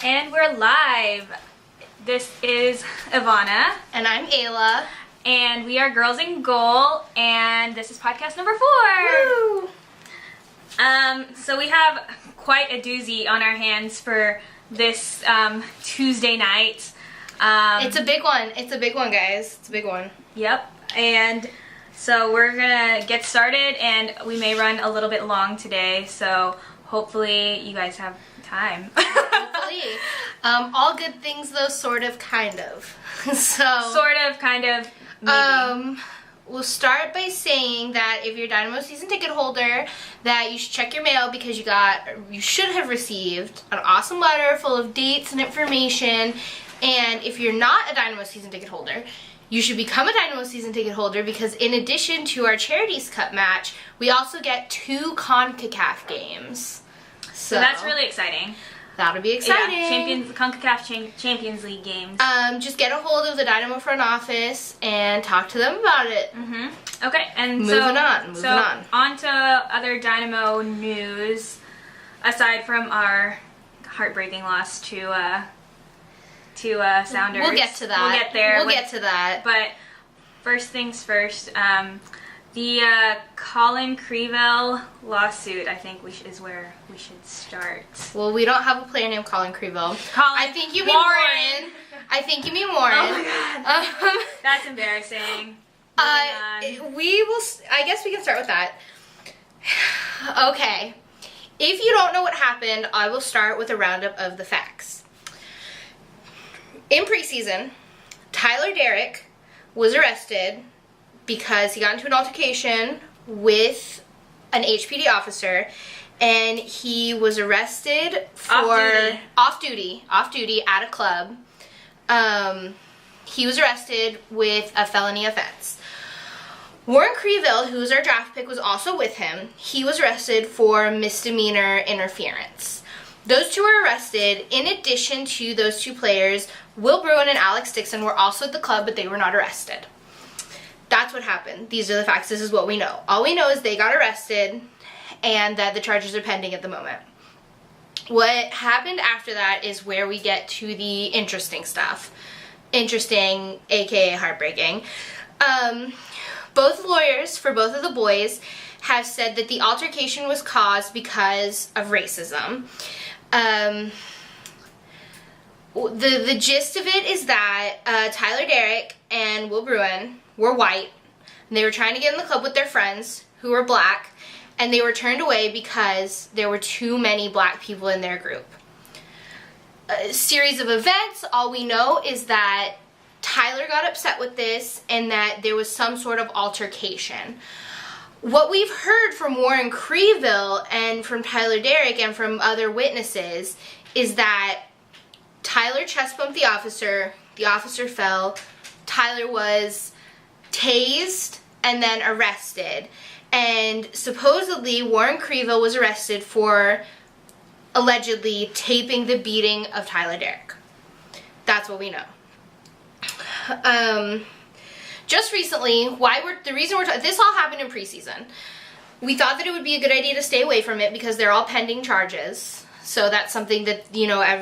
And we're live. This is Ivana. And I'm Ayla. And we are Girls in Goal, and this is podcast number 4. Woo! So we have quite a doozy on our hands for this Tuesday night. It's a big one. It's a big one, guys. It's a big one. Yep. And so we're gonna get started, and we may run a little bit long today, so hopefully you guys have time. Hopefully. All good things, though, sort of, kind of. So sort of, kind of, maybe. We'll start by saying that if you're a Dynamo season ticket holder, that you should check your mail because you should have received an awesome letter full of dates and information. And if you're not a Dynamo season ticket holder, you should become a Dynamo season ticket holder because in addition to our Charities Cup match, we also get 2 CONCACAF games. So that's really exciting. That'll be exciting. Yeah, CONCACAF Champions League games. Just get a hold of the Dynamo front office and talk to them about it. Mm-hmm. Okay, and moving on. On to other Dynamo news. Aside from our heartbreaking loss to Sounders, we'll get to that. We'll get there. We'll get to that. But first things first. The Colin Creeville lawsuit, I think is where we should start. Well, we don't have a player named Colin Creeville. I think you mean Warren. I think you mean Warren. Oh my god. That's embarrassing. We will. I guess we can start with that. Okay. If you don't know what happened, I will start with a roundup of the facts. In preseason, Tyler Derrick was arrested because he got into an altercation with an HPD officer, and he was arrested for off duty at a club. He was arrested with a felony offense. Warren Creeville, who's our draft pick, was also with him. He was arrested for misdemeanor interference. Those 2 were arrested. In addition to those 2 players, Will Bruin and Alex Dixon were also at the club, but they were not arrested. That's what happened. These are the facts. This is what we know. All we know is they got arrested and that the charges are pending at the moment. What happened after that is where we get to the interesting stuff. Interesting, aka heartbreaking. Both lawyers for both of the boys have said that the altercation was caused because of racism. The gist of it is that Tyler Derrick and Will Bruin were white, and they were trying to get in the club with their friends who were black, and they were turned away because there were too many black people in their group. A series of events, all we know is that Tyler got upset with this and that there was some sort of altercation. What we've heard from Warren Creeville and from Tyler Derrick and from other witnesses is that Tyler chest bumped the officer fell, Tyler was tased and then arrested, and supposedly Warren Creeville was arrested for allegedly taping the beating of Tyler Derrick. That's what we know. Just recently, this all happened in preseason. We thought that it would be a good idea to stay away from it because they're all pending charges. So that's something that,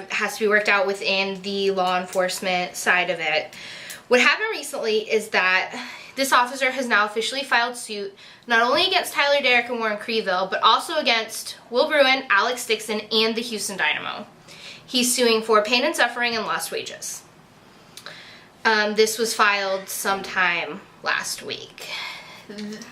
has to be worked out within the law enforcement side of it. What happened recently is that this officer has now officially filed suit not only against Tyler Derrick and Warren Creeville, but also against Will Bruin, Alex Dixon, and the Houston Dynamo. He's suing for pain and suffering and lost wages. This was filed sometime last week. It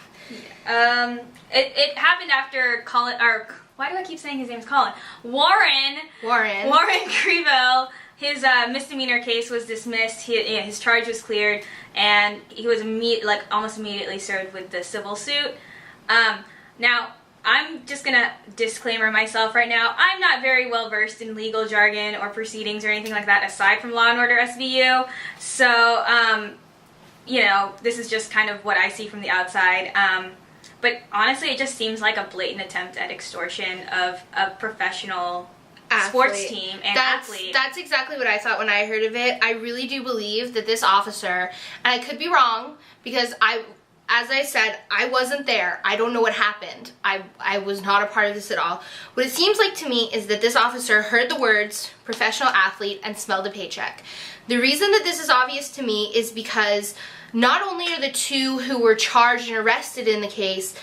happened after Colin, or why do I keep saying his name's Colin? Warren Creeville. His misdemeanor case was dismissed. His charge was cleared, and he was almost immediately served with the civil suit. Now, I'm just gonna disclaimer myself right now. I'm not very well versed in legal jargon or proceedings or anything like that, aside from Law and Order SVU. So, this is just kind of what I see from the outside. But honestly, it just seems like a blatant attempt at extortion of a professional sports team and athlete. That's exactly what I thought when I heard of it. I really do believe that this officer, and I could be wrong because as I said, I wasn't there. I don't know what happened. I was not a part of this at all. What it seems like to me is that this officer heard the words professional athlete and smelled a paycheck. The reason that this is obvious to me is because not only are the two who were charged and arrested in the case,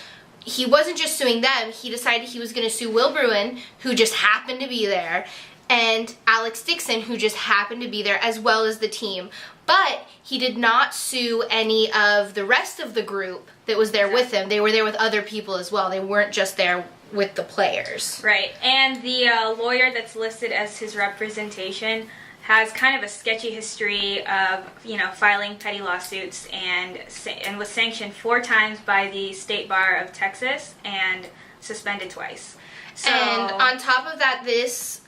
he wasn't just suing them, he decided he was going to sue Will Bruin, who just happened to be there, and Alex Dixon, who just happened to be there, as well as the team. But he did not sue any of the rest of the group that was there with him. They were there with other people as well. They weren't just there with the players. Right, and the lawyer that's listed as his representation has kind of a sketchy history of, filing petty lawsuits and was sanctioned 4 times by the State Bar of Texas and suspended twice. So, and on top of that, this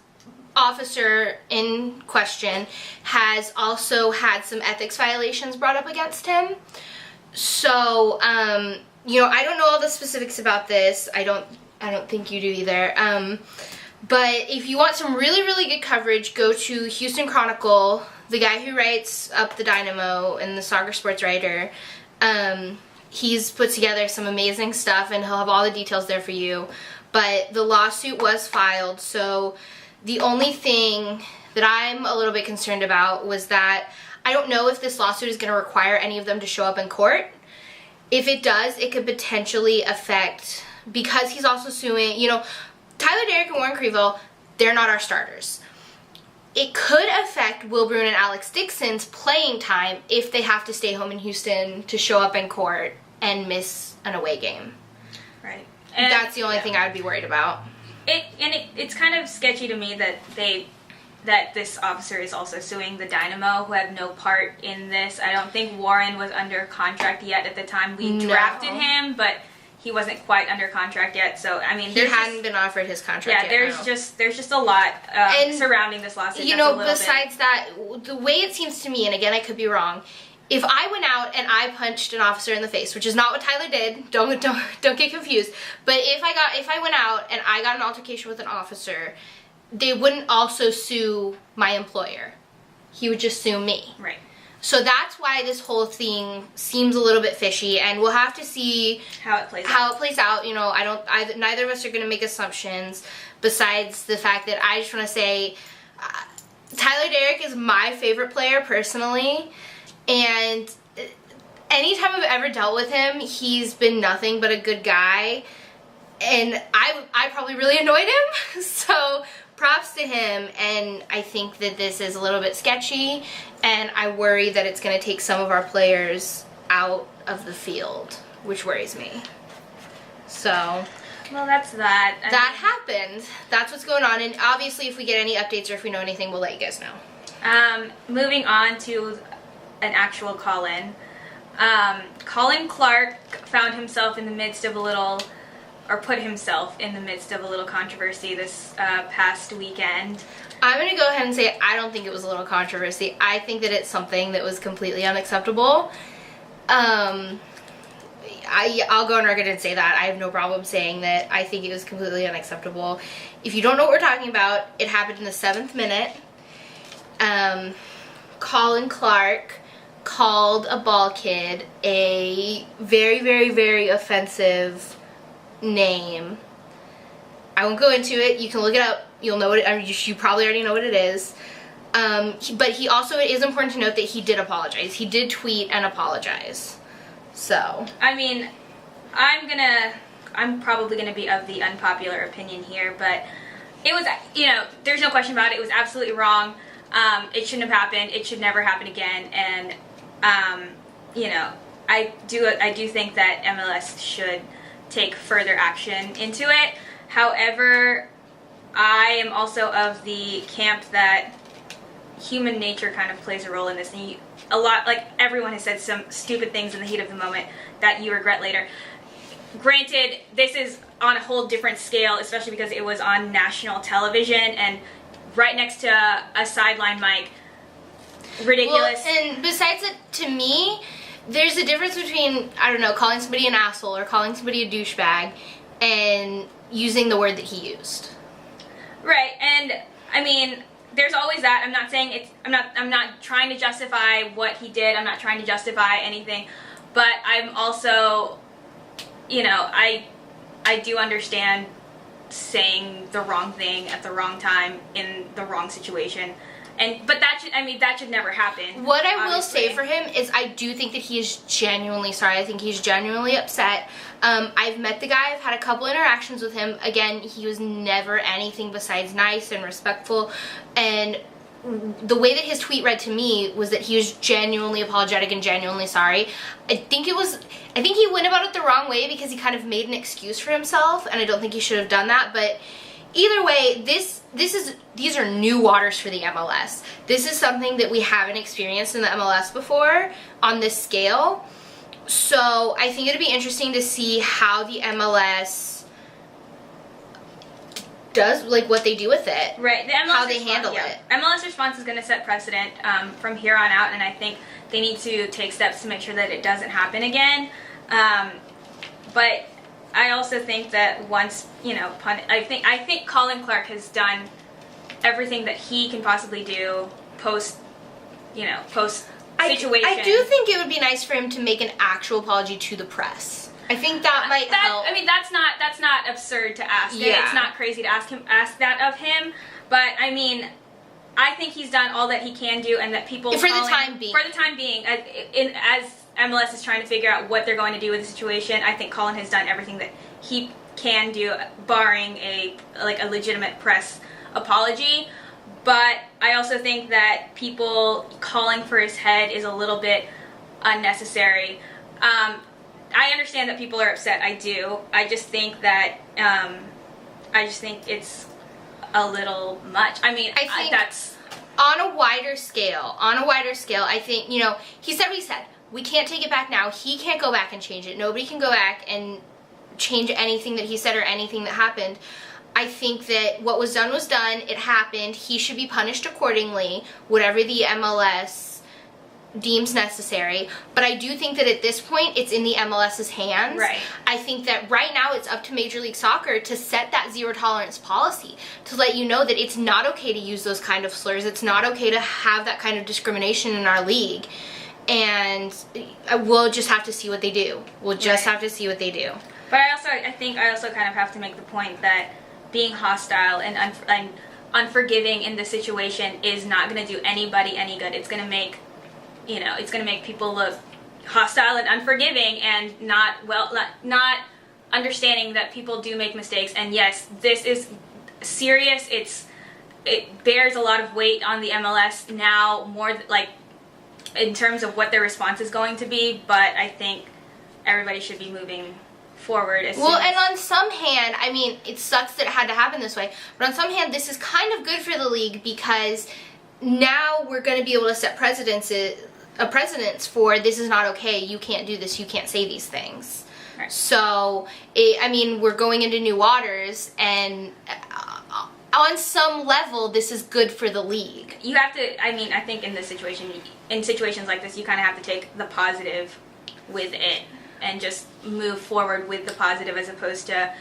officer in question has also had some ethics violations brought up against him. So, I don't know all the specifics about this. I don't think you do either. But if you want some really, really good coverage, go to Houston Chronicle, the guy who writes up the Dynamo and the Soccer Sports Writer. He's put together some amazing stuff, and he'll have all the details there for you. But the lawsuit was filed, so the only thing that I'm a little bit concerned about was that I don't know if this lawsuit is going to require any of them to show up in court. If it does, it could potentially affect, because he's also suing, Tyler Derrick and Warren Creeville, they're not our starters. It could affect Will Bruin and Alex Dixon's playing time if they have to stay home in Houston to show up in court and miss an away game. Right. And that's the only thing I would be worried about. It's kind of sketchy to me that this officer is also suing the Dynamo, who had no part in this. I don't think Warren was under contract yet at the time we drafted him, but he wasn't quite under contract yet. So he hadn't been offered his contract yet. There's just a lot surrounding this lawsuit. Besides that, the way it seems to me, and again I could be wrong, if I went out and I punched an officer in the face, which is not what Tyler did, don't get confused, but if I went out and I got an altercation with an officer, they wouldn't also sue my employer. He would just sue me. Right. So that's why this whole thing seems a little bit fishy, and we'll have to see how it plays out. Neither of us are going to make assumptions, besides the fact that I just want to say Tyler Derrick is my favorite player personally, and anytime I've ever dealt with him, he's been nothing but a good guy, and I probably really annoyed him, so props to him. And I think that this is a little bit sketchy, and I worry that it's going to take some of our players out of the field, which worries me. So, well, that's that. That happened. That's what's going on, and obviously if we get any updates or if we know anything, we'll let you guys know. Moving on to an actual call-in. Colin Clark found himself in the midst of put himself in the midst of a little controversy this past weekend. I'm going to go ahead and say I don't think it was a little controversy. I think that it's something that was completely unacceptable. I'll go on record and say that. I have no problem saying that I think it was completely unacceptable. If you don't know what we're talking about, it happened in the 7th minute. Colin Clark called a ball kid a very, very, very offensive name. I won't go into it. You can look it up. You'll know what you probably already know what it is. But it is important to note that he did apologize. He did tweet and apologize. So, I'm probably gonna be of the unpopular opinion here, but it was, there's no question about it. It was absolutely wrong. It shouldn't have happened. It should never happen again. And I do think that MLS should take further action into it. However, I am also of the camp that human nature kind of plays a role in this. And everyone has said some stupid things in the heat of the moment that you regret later. Granted, this is on a whole different scale, especially because it was on national television and right next to a sideline mic. Ridiculous. Well, and besides it, to me, there's a difference between, calling somebody an asshole or calling somebody a douchebag and using the word that he used. Right, and there's always that. I'm not trying to justify what he did. I'm not trying to justify anything. but I'm also, you know, I do understand saying the wrong thing at the wrong time in the wrong situation. But that should never happen. What I will say for him is I do think that he is genuinely sorry. I think he's genuinely upset. I've met the guy. I've had a couple interactions with him. Again, he was never anything besides nice and respectful. And the way that his tweet read to me was that he was genuinely apologetic and genuinely sorry. I think he went about it the wrong way because he kind of made an excuse for himself, and I don't think he should have done that. But either way, these are new waters for the MLS. This is something that we haven't experienced in the MLS before on this scale. So I think it'd be interesting to see how the MLS does, like, what they do with it. Right. How they handle it. MLS response is going to set precedent from here on out, and I think they need to take steps to make sure that it doesn't happen again. But I also think that once, you know, I think Colin Clark has done everything that he can possibly do post situation. I do think it would be nice for him to make an actual apology to the press. I think that might help. I mean, that's not absurd to ask. Yeah. It's not crazy to ask that of him. But I mean, I think he's done all that he can do, and that people for the time being, as MLS is trying to figure out what they're going to do with the situation, I think Colin has done everything that he can do, barring a legitimate press apology. But I also think that people calling for his head is a little bit unnecessary. I understand that people are upset. I do. I just think that it's a little much. I mean, I think that's on a wider scale. I think, you know, he said what he said. We can't take it back now. He can't go back and change it. Nobody can go back and change anything that he said or anything that happened. I think that what was done was done. It happened. He should be punished accordingly, whatever the MLS deems necessary. But I do think that at this point, it's in the MLS's hands. Right. I think that right now it's up to Major League Soccer to set that zero tolerance policy, to let you know that it's not okay to use those kind of slurs. It's not okay to have that kind of discrimination in our league. And we'll just have to see what they do. We'll just have to see what they do. But I think I also kind of have to make the point that being hostile and unforgiving in this situation is not going to do anybody any good. It's going to make, you know, it's going to make people look hostile and unforgiving and not understanding that people do make mistakes. And yes, this is serious. It bears a lot of weight on the MLS now, more like in terms of what their response is going to be. But I think everybody should be moving forward as soon as... And on some hand, I mean, it sucks that it had to happen this way, but on some hand, this is kind of good for the league because now we're going to be able to set precedents for this is not okay, you can't do this, you can't say these things. Right. So, I mean, we're going into new waters, and on some level, this is good for the league. You have to, I mean, I think in situations like this, you kind of have to take the positive with it and just move forward with the positive as opposed to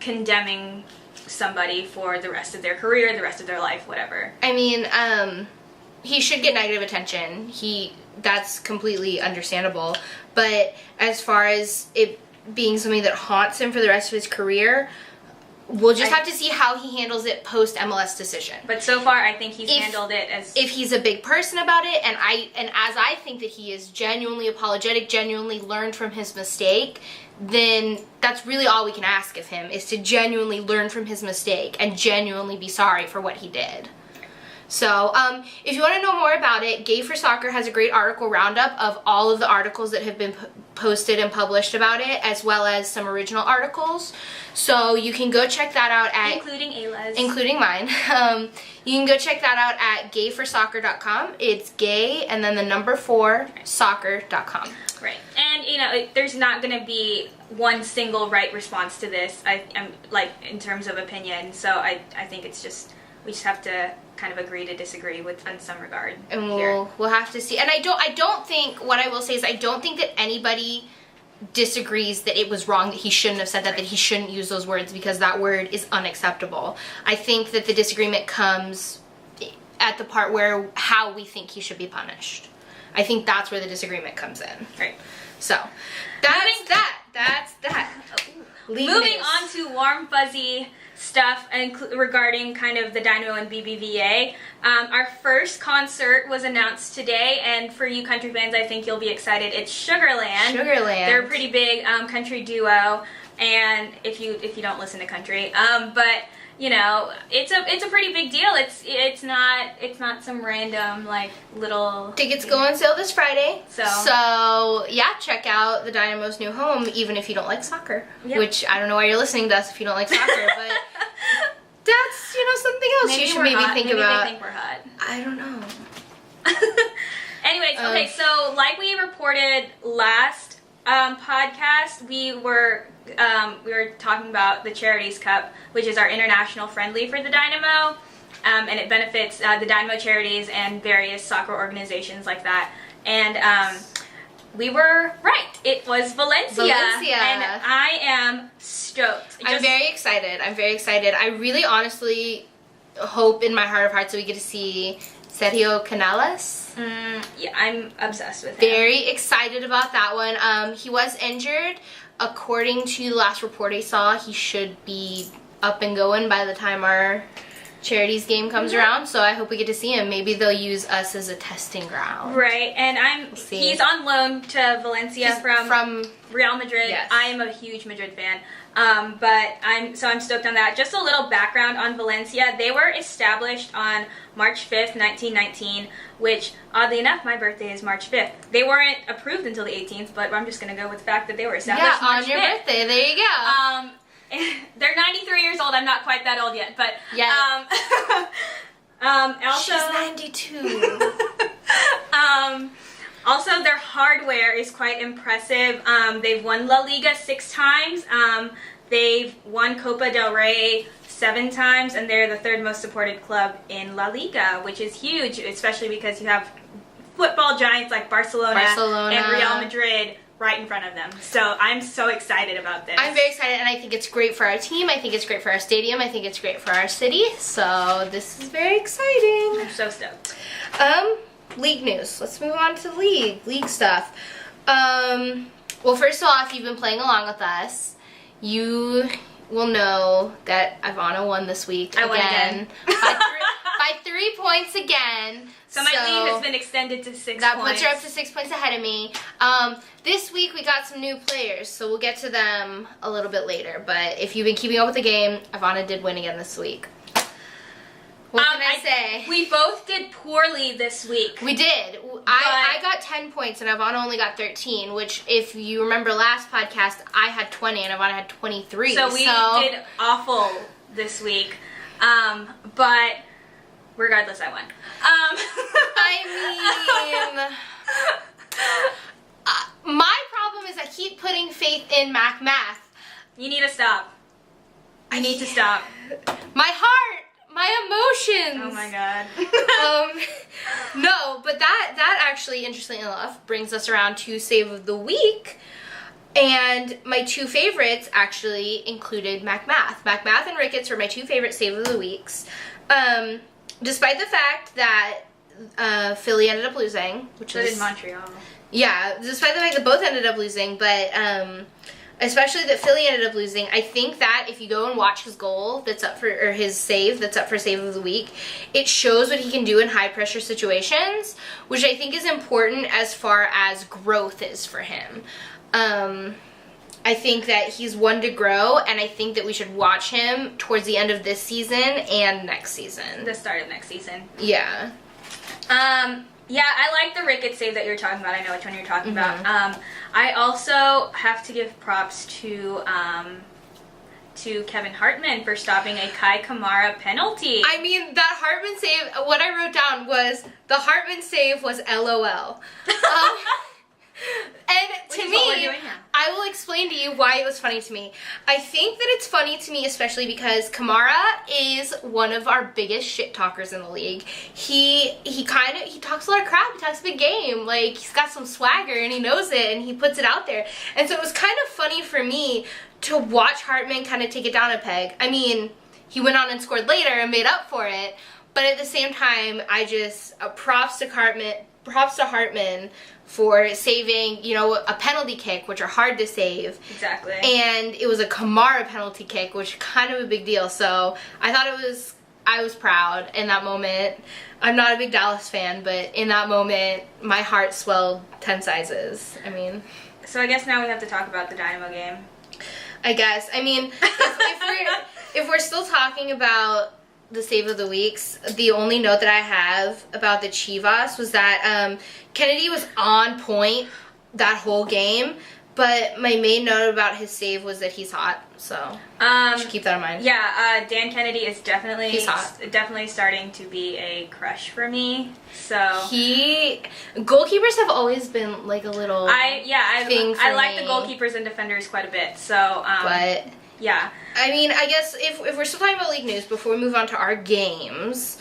condemning somebody for the rest of their career, the rest of their life, whatever. I mean, he should get negative attention. That's completely understandable. But as far as it being something that haunts him for the rest of his career, we'll just have to see how he handles it post MLS decision. But so far, I think he's handled it as... If he's a big person about it, and as I think that he is genuinely apologetic, genuinely learned from his mistake, then that's really all we can ask of him, is to genuinely learn from his mistake and genuinely be sorry for what he did. So, if you want to know more about it, Gay for Soccer has a great article roundup of all of the articles that have been posted and published about it, as well as some original articles. So you can go check that out at... Including Ayla's. Including mine. You can go check that out at gayforsoccer.com. It's gay and then the number 4, soccer.com. Right. And, you know, there's not going to be one single right response to this, I'm like, in terms of opinion. So I think it's just... We just have to kind of agree to disagree in some regard. And we'll have to see. And I don't think, what I will say is I don't think that anybody disagrees that it was wrong, that he shouldn't have said that, that he shouldn't use those words, because that word is unacceptable. I think that the disagreement comes at the part where how we think he should be punished. I think that's where the disagreement comes in. Right. So, that's that. Moving on to warm, fuzzy stuff regarding kind of the Dynamo and BBVA. Our first concert was announced today, and for you country fans, I think you'll be excited. It's Sugarland. They're a pretty big country duo, and if you don't listen to country, but you know, it's a pretty big deal. It's not some random like little. Tickets go on sale this Friday. So yeah, check out the Dynamo's new home, even if you don't like soccer. Yep. Which I don't know why you're listening to us if you don't like soccer, but that's something else you should maybe think about. They think we're hot. I don't know. Anyways, okay, so like we reported last podcast, we were talking about the Charities Cup, which is our international friendly for the Dynamo, and it benefits the Dynamo charities and various soccer organizations like that. And we were right. It was Valencia. And I am stoked. I'm very excited. I really honestly hope in my heart of hearts that we get to see Sergio Canales. Yeah, I'm obsessed with him. Very excited about that one. He was injured. According to the last report I saw, he should be up and going by the time our charities game comes around, so I hope we get to see him. Maybe they'll use us as a testing ground. Right, and he's on loan to Valencia from Real Madrid. Yes. I am a huge Madrid fan. But I'm stoked on that. Just a little background on Valencia. They were established on March 5th, 1919, which, oddly enough, my birthday is March 5th. They weren't approved until the 18th, but I'm just going to go with the fact that they were established March 5th. Yeah, on your birthday. There you go. They're 93 years old. I'm not quite that old yet, but... Yeah. Also, she's 92. Also, their hardware is quite impressive. They've won La Liga 6 times. They've won Copa del Rey 7 times, and they're the 3rd most supported club in La Liga, which is huge, especially because you have football giants like Barcelona. And Real Madrid right in front of them. So I'm so excited about this. I'm very excited, and I think it's great for our team. I think it's great for our stadium. I think it's great for our city. So this is very exciting. I'm so stoked. League news. Let's move on to league stuff. Well, first of all, if you've been playing along with us, you will know that Ivana won this week. I won again. by 3 points again. So my lead has been extended to 6 points. That puts her up to 6 points ahead of me. This week we got some new players, so we'll get to them a little bit later. But if you've been keeping up with the game, Ivana did win again this week. What can I say? We both did poorly this week. We did. I got 10 points and Ivana only got 13, which if you remember last podcast, I had 20 and Ivana had 23. So we did awful this week. But regardless, I won. My problem is I keep putting faith in Math. You need to stop. You need to stop. My heart! My emotions. Oh my god. No, but that actually, interestingly enough, brings us around to Save of the Week. And my 2 favorites actually included Math. Math and Ricketts were my 2 favorite Save of the Weeks. Despite the fact that Philly ended up losing, which so did Montreal. Yeah, despite the fact that both ended up losing, but especially that Philly ended up losing, I think that if you go and watch his goal that's up for, or his save that's up for Save of the Week, it shows what he can do in high pressure situations, which I think is important as far as growth is for him. I think that he's one to grow, and I think that we should watch him towards the end of this season and next season. The start of next season. Yeah. Yeah, I like the Ricketts save that you're talking about. I know which one you're talking about. I also have to give props to Kevin Hartman for stopping a Kai Kamara penalty. I mean, that Hartman save, what I wrote down was, the Hartman save was LOL. And to me, I will explain to you why it was funny to me. I think that it's funny to me especially because Kamara is one of our biggest shit talkers in the league. He talks a lot of crap, he talks a big game, like he's got some swagger and he knows it and he puts it out there. And so it was kind of funny for me to watch Hartman kind of take it down a peg. I mean, he went on and scored later and made up for it, but at the same time, I just, props to props to Hartman for saving, you know, a penalty kick, which are hard to save. Exactly. And it was a Kamara penalty kick, which is kind of a big deal. So I was proud in that moment. I'm not a big Dallas fan, but in that moment, my heart swelled 10 sizes. I mean. So I guess now we have to talk about the Dynamo game. I guess. I mean, if we're still talking about the save of the weeks, the only note that I have about the Chivas was that Kennedy was on point that whole game, but my main note about his save was that he's hot, so you should keep that in mind. Yeah, Dan Kennedy is definitely he's hot. Definitely starting to be a crush for me. So goalkeepers have always been like a little I like the goalkeepers and defenders quite a bit. So but yeah. I mean, I guess if we're still talking about league news before we move on to our games,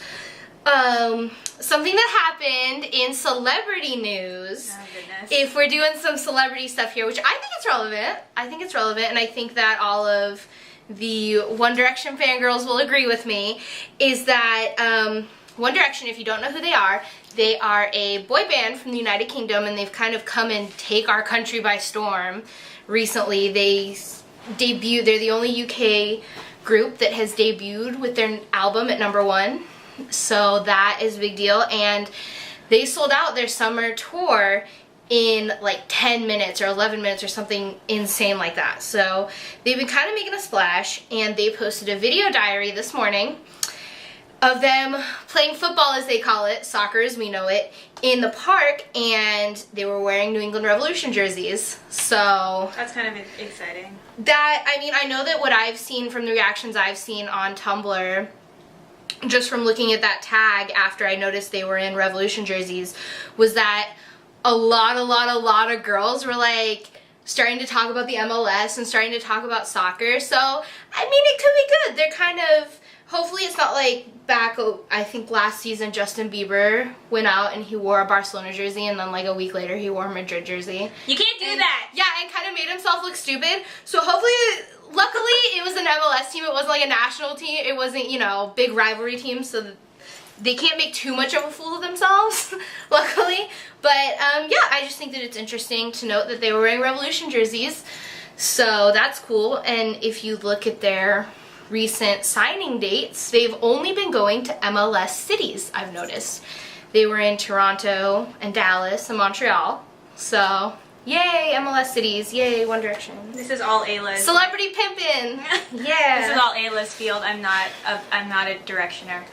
something that happened in celebrity news. Oh, goodness. If we're doing some celebrity stuff here, which I think it's relevant, and I think that all of the One Direction fangirls will agree with me, is that One Direction, if you don't know who they are a boy band from the United Kingdom, and they've kind of come and take our country by storm recently. They're the only UK group that has debuted with their album at #1, so that is a big deal, and they sold out their summer tour in like 10 minutes or 11 minutes or something insane like that. So they've been kind of making a splash, and they posted a video diary this morning of them playing football, as they call it, soccer as we know it, in the park, and they were wearing New England Revolution jerseys. So that's kind of exciting. I know that what I've seen from the reactions I've seen on Tumblr, just from looking at that tag after I noticed they were in Revolution jerseys, was that a lot of girls were like starting to talk about the MLS and starting to talk about soccer. So, I mean, it could be good. They're kind of, hopefully it's not like back, I think last season Justin Bieber went out and he wore a Barcelona jersey, and then like a week later he wore a Madrid jersey. You can't do that! Yeah, and kind of made himself look stupid. So hopefully, luckily it was an MLS team. It wasn't like a national team. It wasn't, you know, big rivalry team, so they can't make too much of a fool of themselves, luckily. But yeah, I just think that it's interesting to note that they were wearing Revolution jerseys. So that's cool. And if you look at their recent signing dates, they've only been going to MLS cities, I've noticed. They were in Toronto and Dallas and Montreal. So, yay, MLS cities. Yay, One Direction. This is all A-list. Celebrity pimpin'. Yeah. This is all A-list field. I'm not a directioner.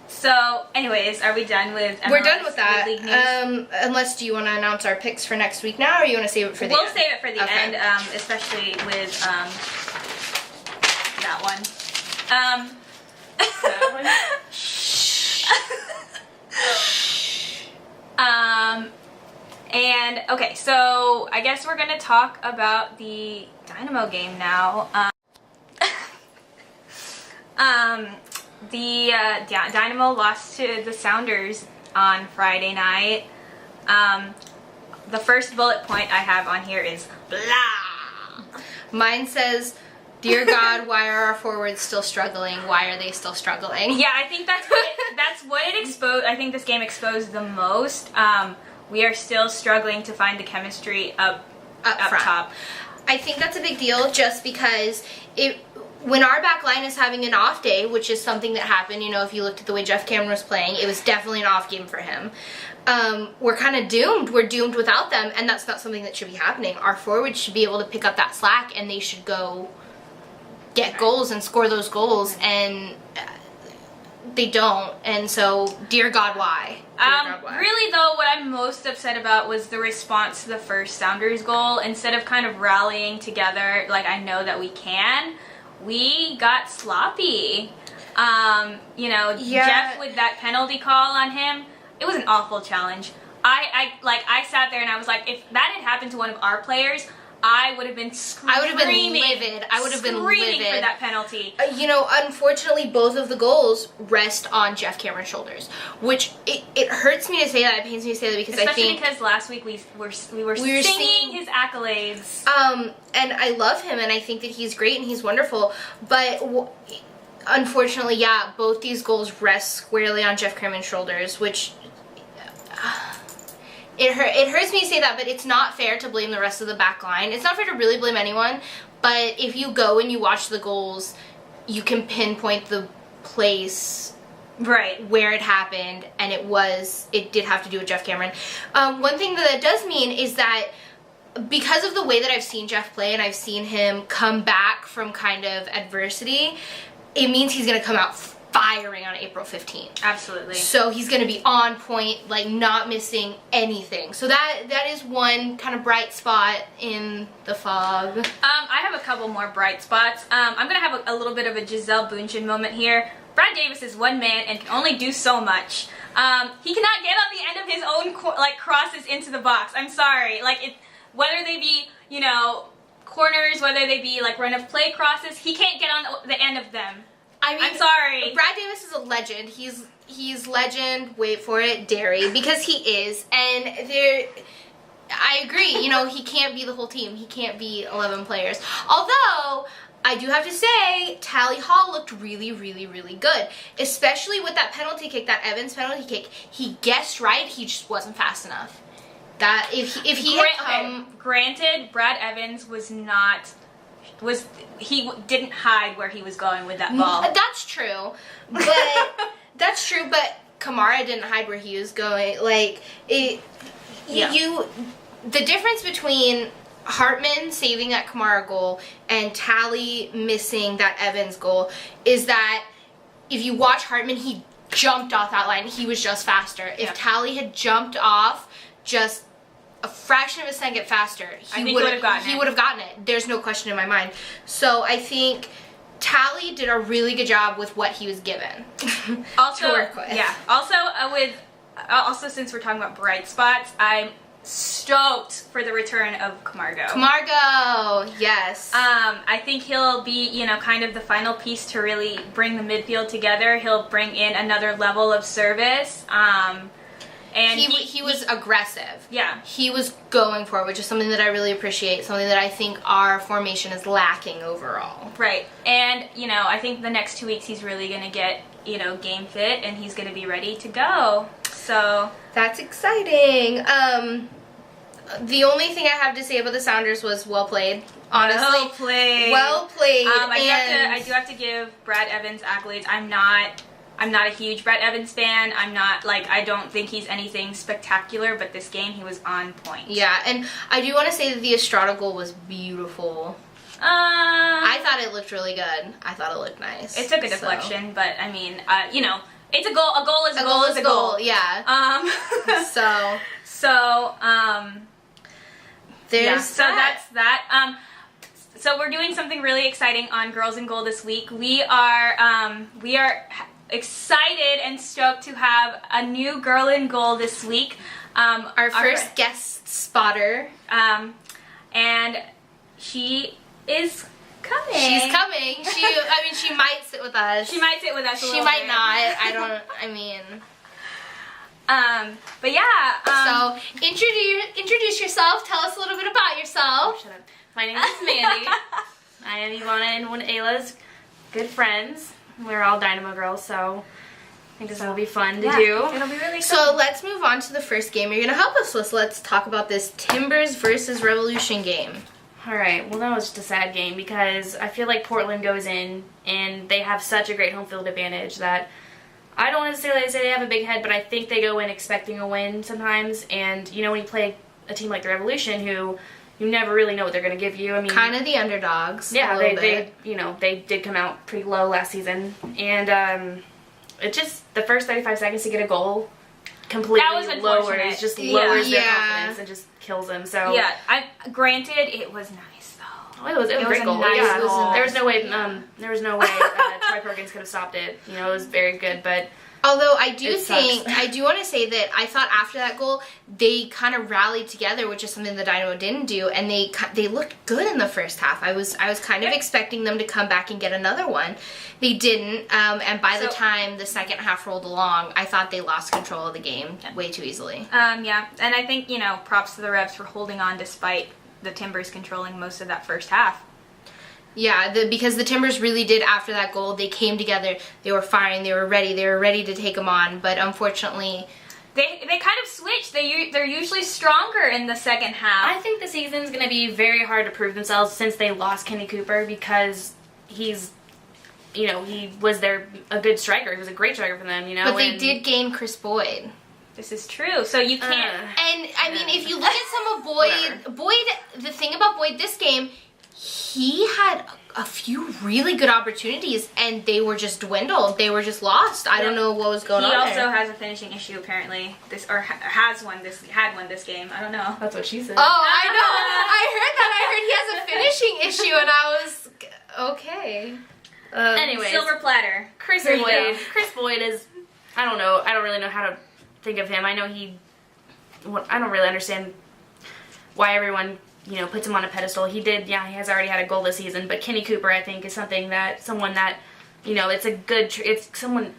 So, anyways, are we done with MLS? We're done with that. League news? Unless, do you want to announce our picks for next week now, or you want to save it for the end? We'll save it for the end, especially with that one. And okay, so I guess we're gonna talk about the Dynamo game now. The Dynamo lost to the Sounders on Friday night. The first bullet point I have on here is blah. Mine says, "Dear God, why are our forwards still struggling? Why are they still struggling?" Yeah, I think that's what it exposed. I think this game exposed the most. We are still struggling to find the chemistry up front. top. I think that's a big deal, just because when our back line is having an off day, which is something that happened, you know, if you looked at the way Jeff Cameron was playing, it was definitely an off game for him. We're kind of doomed. We're doomed without them, and that's not something that should be happening. Our forwards should be able to pick up that slack, and they should go get goals and score those goals, and they don't. And so, dear God, why? Really though, what I'm most upset about was the response to the first Sounders goal. Instead of kind of rallying together, like I know that we can, we got sloppy. You know, Jeff with that penalty call on him, it was an awful challenge. I sat there and I was like, if that had happened to one of our players, I would have been screaming. I would have been livid. I would have been livid for that penalty. You know, unfortunately, both of the goals rest on Jeff Cameron's shoulders, which it hurts me to say that. It pains me to say that, because especially I think because last week we were singing his accolades. And I love him, and I think that he's great and he's wonderful, but unfortunately, yeah, both these goals rest squarely on Jeff Cameron's shoulders, which It hurts me to say that, but it's not fair to blame the rest of the back line. It's not fair to really blame anyone, but if you go and you watch the goals, you can pinpoint the place where it happened, and it did have to do with Jeff Cameron. One thing that does mean is that because of the way that I've seen Jeff play and I've seen him come back from kind of adversity, it means he's going to come out firing on April 15th. Absolutely. So he's going to be on point, like not missing anything. So that is one kind of bright spot in the fog. I have a couple more bright spots. I'm going to have a little bit of a Gisele Bündchen moment here. Brad Davis is one man and can only do so much. He cannot get on the end of his own crosses into the box. I'm sorry. Whether they be, corners, whether they be run of play crosses, he can't get on the end of them. I'm sorry. Brad Davis is a legend. He's legend, wait for it, dairy, because he is. And I agree, he can't be the whole team. He can't be 11 players. Although, I do have to say, Tally Hall looked really, really, really good. Especially with that penalty kick, that Evans penalty kick. He guessed right, he just wasn't fast enough. That if he had come... Granted, Brad Evans he didn't hide where he was going with that ball. That's true. But Kamara didn't hide where he was going. The difference between Hartman saving that Kamara goal and Tally missing that Evans goal is that if you watch Hartman, he jumped off that line. He was just faster. If Tally had jumped off just a fraction of a second faster, he would have gotten it. There's no question in my mind. So I think Tally did a really good job with what he was given also, to work with. Yeah. Also, since we're talking about bright spots, I'm stoked for the return of Camargo. Yes. I think he'll be, kind of the final piece to really bring the midfield together. He'll bring in another level of service. And he was aggressive. Yeah. He was going for it, which is something that I really appreciate, something that I think our formation is lacking overall. Right. And, I think the next 2 weeks he's really going to get, game fit, and he's going to be ready to go. So... That's exciting. The only thing I have to say about the Sounders was well played. Honestly. Well played. I do have to give Brad Evans accolades. I'm not a huge Brad Evans fan. I don't think he's anything spectacular, but this game he was on point. Yeah, and I do want to say that the Estrada goal was beautiful. I thought it looked really good. I thought it looked nice. It took a deflection, but it's a goal. A goal is a goal is a goal. Yeah. That's that. So we're doing something really exciting on Girls in Goal this week. We are excited and stoked to have a new girl in goal this week. Our first guest spotter. And she is coming. She's coming. She might sit with us. She might sit with us a little might bit. not. But yeah. So, introduce yourself. Tell us a little bit about yourself. Oh, shut up. My name is Mandy. I am Ivana and one of Ayla's good friends. We're all Dynamo girls, so I think this will be fun to do. It'll be really So let's move on to the first game you're going to help us with. Let's talk about this Timbers versus Revolution game. Alright, well that was just a sad game because I feel like Portland goes in and they have such a great home field advantage that I don't necessarily say they have a big head, but I think they go in expecting a win sometimes. And, when you play a team like the Revolution who you never really know what they're going to give you. Kind of the underdogs. Yeah, they did come out pretty low last season. And it just, the first 35 seconds to get a goal completely lowers their confidence and just kills them. So yeah, granted, it was nice though. Oh, it was a great goal. Nice goal. There was no way Troy Perkins could have stopped it. It was very good, but although I do want to say that I thought after that goal they kind of rallied together, which is something the Dynamo didn't do, and they looked good in the first half. I was kind of expecting them to come back and get another one. They didn't, and by the time the second half rolled along, I thought they lost control of the game way too easily. Yeah, and I think props to the Revs for holding on despite the Timbers controlling most of that first half. Yeah, because the Timbers really did, after that goal, they came together, they were firing, they were ready to take them on, but unfortunately, They kind of switch. They're usually stronger in the second half. I think the season's going to be very hard to prove themselves since they lost Kenny Cooper because he's, he was a good striker. He was a great striker for them, But they did gain Chris Boyd. This is true. So you can't. And I mean, if you look at some of Boyd, the thing about Boyd this game, he had a few really good opportunities, and they were just dwindled. They were just lost. I don't know what was going on. He also has a finishing issue apparently. Had one this game. I don't know. That's what she said. Oh, I know. I heard that. I heard he has a finishing issue, and I was okay. Anyways, silver platter. Chris Boyd is. I don't know. I don't really know how to think of him. I know I don't really understand why everyone puts him on a pedestal. He has already had a goal this season, but Kenny Cooper, I think, is someone that, it's a good,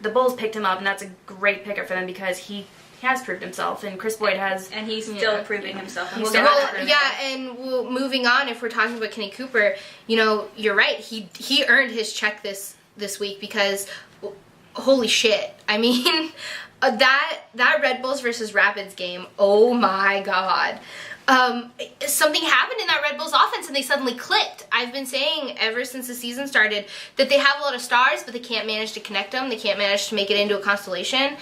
the Bulls picked him up, and that's a great pickup for them because he has proved himself, and Chris Boyd has. And he's still proving himself. Moving on, if we're talking about Kenny Cooper, you're right, he earned his check this week because, holy shit, I mean, that Red Bulls versus Rapids game, oh my god. Something happened in that Red Bulls offense and they suddenly clicked. I've been saying ever since the season started that they have a lot of stars, but they can't manage to connect them. They can't manage to make it into a constellation.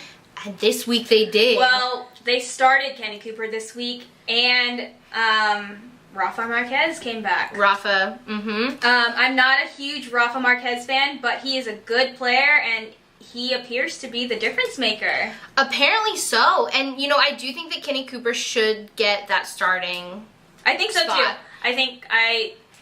And this week they did. Well, they started Kenny Cooper this week, and Rafa Marquez came back. Rafa, I'm not a huge Rafa Marquez fan, but he is a good player, and he appears to be the difference maker. Apparently so. And, I do think that Kenny Cooper should get that starting I think so, spot. too. I think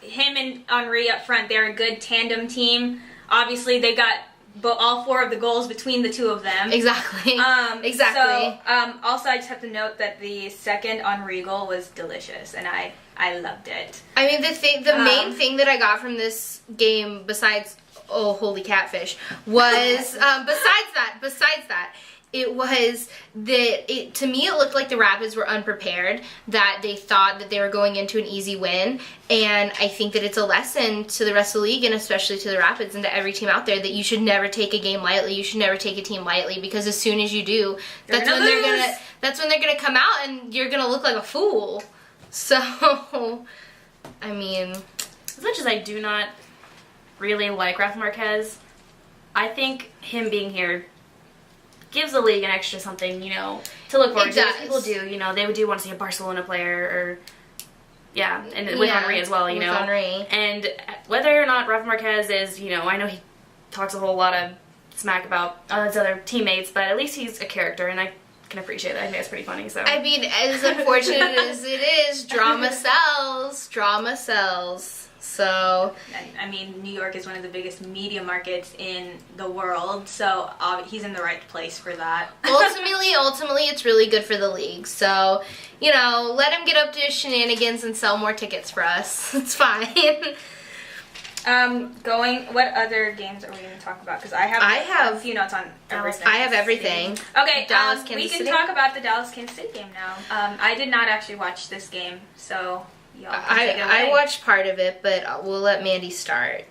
him and Henry up front, they're a good tandem team. Obviously, they got all 4 of the goals between the 2 of them. Exactly. So, also, I just have to note that the second Henry goal was delicious, and I loved it. I mean, the main thing that I got from this game, besides... oh, holy catfish, was, besides that, it was that, to me, it looked like the Rapids were unprepared, that they thought that they were going into an easy win, and I think that it's a lesson to the rest of the league, and especially to the Rapids and to every team out there, that you should never take a game lightly, you should never take a team lightly, because as soon as you do, that's when they're gonna come out, and you're gonna look like a fool. So, I mean... as much as I do not really like Rafa Marquez, I think him being here gives the league an extra something, to look forward to. People do, they do want to see a Barcelona player, and with Henry as well, With Henry. And whether or not Rafa Marquez is, I know he talks a whole lot of smack about his other teammates, but at least he's a character, and I can appreciate that. I think that's pretty funny. So I mean, as unfortunate as it is, drama sells. Drama sells. So, I mean, New York is one of the biggest media markets in the world, so he's in the right place for that. ultimately, it's really good for the league. So, let him get up to his shenanigans and sell more tickets for us. It's fine. What other games are we going to talk about? Because I have a few notes on everything. I have everything. Okay, Dallas, Kansas we can City? talk about the Dallas-Kansas City game now. I did not actually watch this game, so... I watched part of it, but we'll let Mandy start.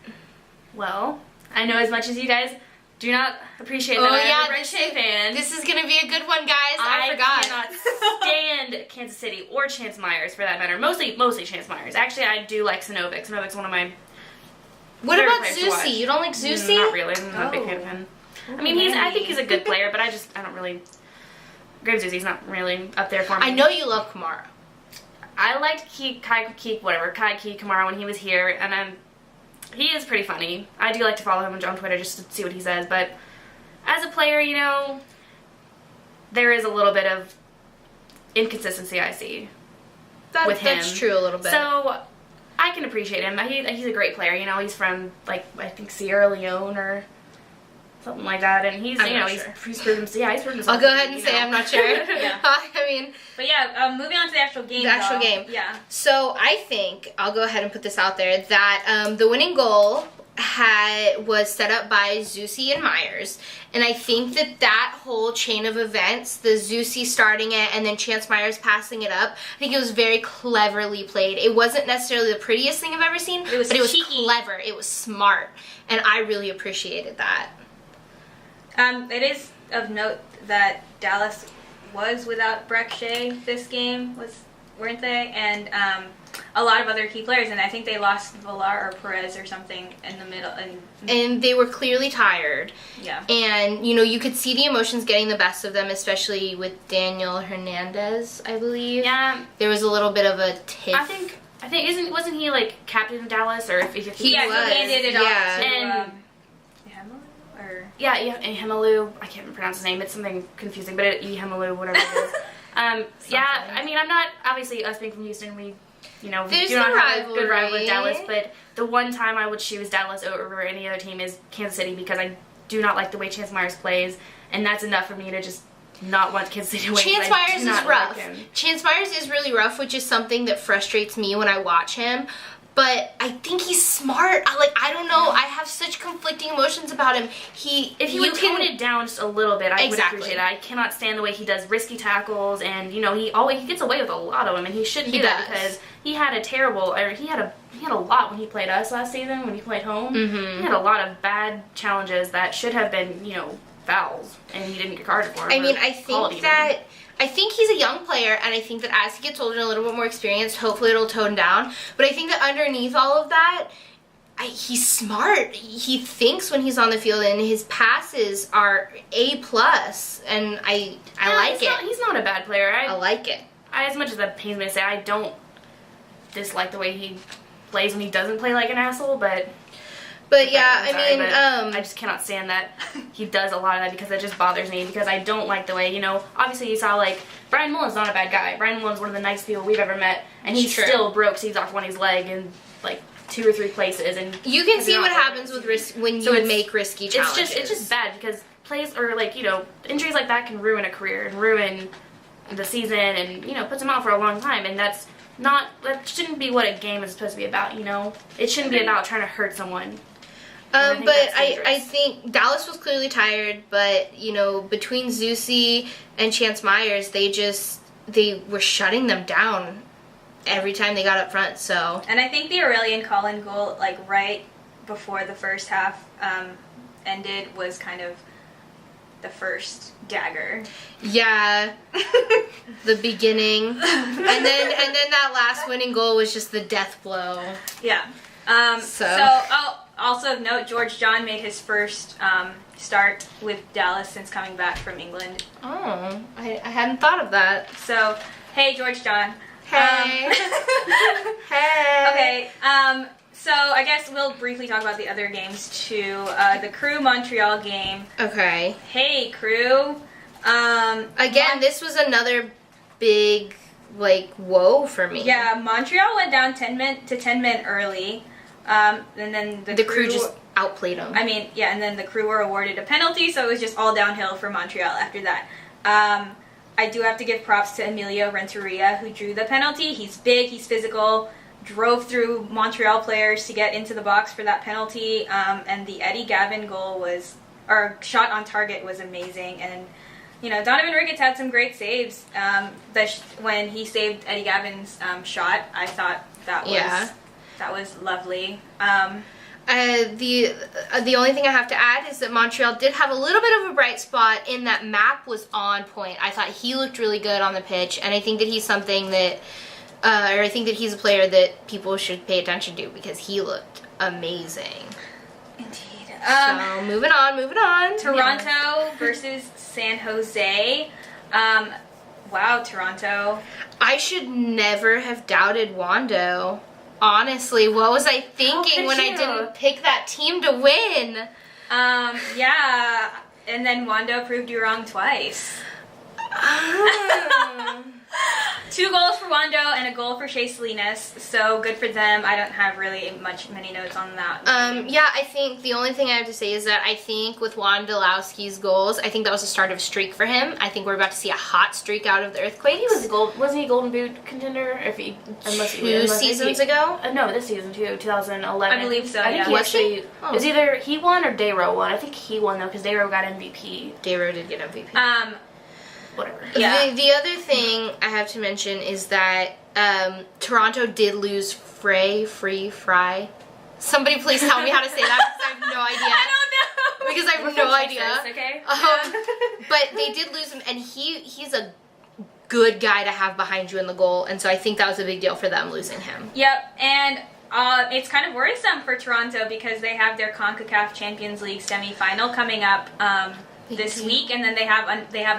Well, I know as much as you guys do not appreciate that I'm a Red Shea fan. This is going to be a good one, guys. I forgot. Cannot stand Kansas City or Chance Myers, for that matter. Mostly Chance Myers. Actually, I do like Sinovic. Sinovic's one of my What about Zusi? You don't like Zusi? Not really. I'm not a big fan of him. I mean, I think he's a good player, but I don't really... Graves Zusi's not really up there for me. I know you love Kamara. I liked Kai Kamara when he was here, and he is pretty funny. I do like to follow him on Twitter just to see what he says, but as a player, there is a little bit of inconsistency I see with him. That's true a little bit. So I can appreciate him. He's a great player. He's from, I think Sierra Leone or something like that, and he's proven himself. He's proven himself. I'll go ahead and say I'm not sure. Yeah. I mean, but yeah, moving on to the actual game. Yeah. So I think I'll go ahead and put this out there that the winning goal was set up by Zusi and Myers, and I think that whole chain of events, the Zusi starting it and then Chance Myers passing it up, I think it was very cleverly played. It wasn't necessarily the prettiest thing I've ever seen, but it was clever. It was smart, and I really appreciated that. It is of note that Dallas was without Breck Shea this game, weren't they? And a lot of other key players, and I think they lost Villar or Perez or something in the middle. And they were clearly tired. Yeah. And, you know, you could see the emotions getting the best of them, especially with Daniel Hernandez, I believe. Yeah. There was a little bit of a tiff. I think wasn't he like captain of Dallas, or if he was. He handed it off to and Ihemalu. I can't pronounce his name. It's something confusing, but Ihemalu, whatever it is. I mean, I'm not, obviously, us being from Houston, we, you know, There's do not no have a good rival with rivalry. Dallas, but the one time I would choose Dallas over any other team is Kansas City, because I do not like the way Chance Myers plays, and that's enough for me to just not want Kansas City to win. Chance I Myers do not is rough. like him. Chance Myers is really rough, which is something that frustrates me when I watch him. But I think he's smart. I don't know. I have such conflicting emotions about him. If he would tone it down just a little bit, I would appreciate it. I cannot stand the way he does risky tackles, and you know he gets away with a lot of them, and he shouldn't do that because he had a lot when he played us last season when he played home. Mm-hmm. He had a lot of bad challenges that should have been, you know, fouls, and he didn't get carded for them. I mean, I think he's a young player, and I think that as he gets older and a little bit more experienced, hopefully it'll tone down. But I think that underneath all of that, he's smart. He thinks when he's on the field, and his passes are A+, and I like it. He's not a bad player. I like it. As much as that pains me to say, I don't dislike the way he plays when he doesn't play like an asshole, but yeah, I just cannot stand that he does a lot of that, because that just bothers me, because I don't like the way, you know, obviously you saw, like, Brian Mullen's not a bad guy. Brian Mullen's one of the nicest people we've ever met, and he still broke Steve Off-One-His leg in, like, 2 or 3 places, and you can see what happens with when you make risky challenges. It's just bad, because plays, or, like, you know, injuries like that can ruin a career, and ruin the season, and, you know, puts him out for a long time, and that shouldn't be what a game is supposed to be about, you know? It shouldn't be about trying to hurt someone. I think Dallas was clearly tired, but, you know, between Zusi and Chance Myers, they were shutting them down every time they got up front, so. And I think the Aurelian Collin goal, like, right before the first half ended, was kind of the first dagger. Yeah. The beginning. And then that last winning goal was just the death blow. Yeah. Also of note, George John made his first start with Dallas since coming back from England. Oh, I hadn't thought of that. So, hey, George John. Hey. Hey. Okay, so I guess we'll briefly talk about the other games too. The Crew Montreal game. Okay. Hey, Crew. Again, this was another big, like, whoa for me. Yeah, Montreal went down 10 men early. And then the Crew just outplayed them. I mean, yeah, and then the Crew were awarded a penalty, so it was just all downhill for Montreal after that. I do have to give props to Emilio Renteria, who drew the penalty. He's big, he's physical, drove through Montreal players to get into the box for that penalty, and the Eddie Gavin shot on target was amazing, and you know, Donovan Ricketts had some great saves. When he saved Eddie Gavin's shot, I thought that was lovely. The only thing I have to add is that Montreal did have a little bit of a bright spot in that Map was on point. I thought he looked really good on the pitch, and I think that he's something that, I think that he's a player that people should pay attention to because he looked amazing. Indeed. So moving on. Toronto versus San Jose. Wow, Toronto. I should never have doubted Wando. Honestly, what was I thinking when I didn't pick that team to win? Yeah, and then Wando proved you wrong twice. 2 goals for Wando and a goal for Shea Salinas, so good for them. I don't have really many notes on that. Yeah, I think the only thing I have to say is that I think with Wondolowski's goals, I think that was the start of a streak for him. I think we're about to see a hot streak out of the Earthquakes. Wasn't he a Golden Boot contender? Two seasons ago? No, this season too, 2011. I believe so, I think yeah. It was either he won or Dayro won. I think he won though, because Dayro got MVP. Dayro did get MVP. Whatever. Yeah. The other thing I have to mention is that Toronto did lose Fry. Somebody please tell me how to say that because I have no idea. I don't know. Because I have no idea. Okay. But they did lose him, and he's a good guy to have behind you in the goal, and so I think that was a big deal for them losing him. Yep, and it's kind of worrisome for Toronto because they have their CONCACAF Champions League semifinal coming up this week, and then they have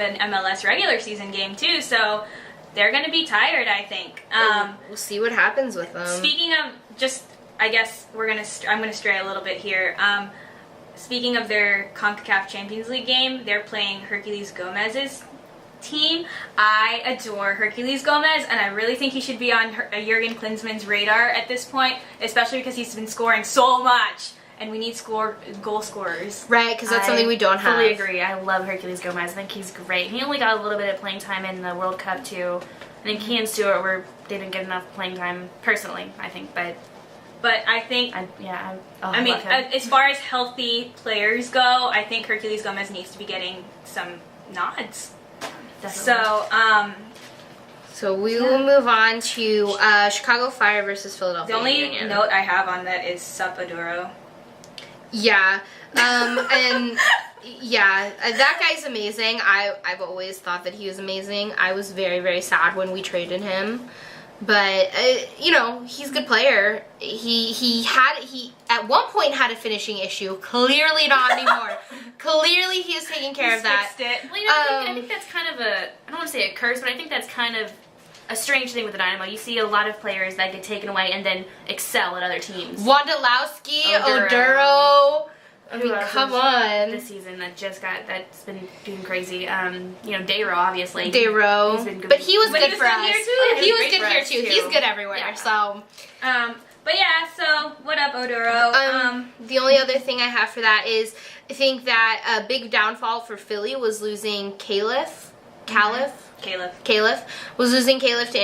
an MLS regular season game too, so they're going to be tired, I think. We'll see what happens with them. Speaking of I guess I'm going to stray a little bit here. Speaking of their CONCACAF Champions League game, they're playing Herculez Gomez's team. I adore Herculez Gomez, and I really think he should be on Jurgen Klinsmann's radar at this point, especially because he's been scoring so much, and we need goal scorers. Right, because that's something we don't have. I fully agree. I love Herculez Gomez. I think he's great. He only got a little bit of playing time in the World Cup, too. I think he and Stewart they didn't get enough playing time, personally, I think, but I think, I mean, love him. as far as healthy players go, I think Herculez Gomez needs to be getting some nods. Definitely. So we will move on to Chicago Fire versus Philadelphia The only Union. note I have on that is Sapaduro. Yeah, and yeah, that guy's amazing. I've always thought that he was amazing. I was very, very sad when we traded him. But he's a good player. He at one point had a finishing issue. Clearly not anymore. Clearly he is taking care of that. Fixed it. Well, I think that's kind of I don't want to say a curse, but I think that's kind of a strange thing with the Dynamo. You see a lot of players that get taken away and then excel at other teams. Wondolowski, Oduro. I mean, come on. This season that's been doing crazy. Dayro, obviously. Dayro. He's been good. But he was good for us. Yeah, he was good here too. He's good everywhere. Yeah. So. But yeah, so what up, Oduro? The only other thing I have for that is I think that a big downfall for Philly was losing Caliph was losing Caliph to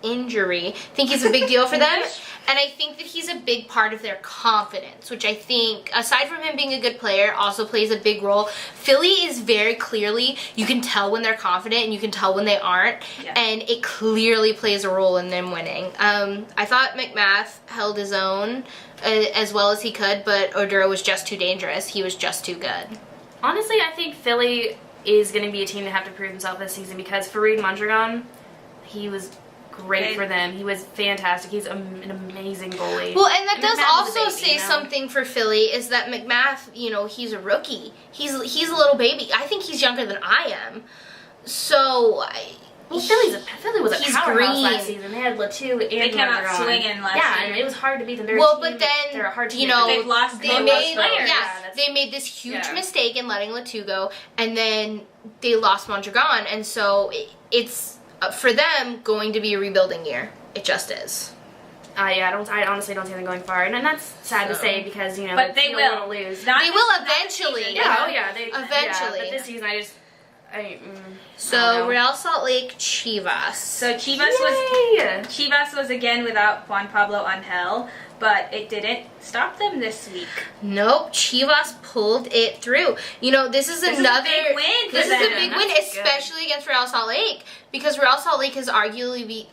injury. I think he's a big deal for them. And I think that he's a big part of their confidence, which I think, aside from him being a good player, also plays a big role. Philly is very clearly, you can tell when they're confident and you can tell when they aren't. Yeah. And it clearly plays a role in them winning. I thought McMath held his own as well as he could, but Oduro was just too dangerous. He was just too good. Honestly, I think Philly is going to be a team to have to prove himself this season because Farid Mondragon, he was great for them. He was fantastic. He's an amazing goalie. Well, and that does also say something for Philly is that McMath, he's a rookie. He's a little baby. I think he's younger than I am. So, Philly was a powerhouse last season. They had Latu and they came out swinging last year. Yeah, and it was hard to beat them. But then they're a hard team. They've lost players. They made this huge mistake in letting Latu go, and then they lost Mondragon, and so it's for them going to be a rebuilding year. It just is. I honestly don't see them going far, and that's sad to say because but they will lose. They will eventually. Eventually. But this season, So Real Salt Lake Chivas. So Chivas was again without Juan Pablo Angel, but it didn't stop them this week. Nope, Chivas pulled it through. This is another big win. This is a big win, especially against Real Salt Lake, because Real Salt Lake has arguably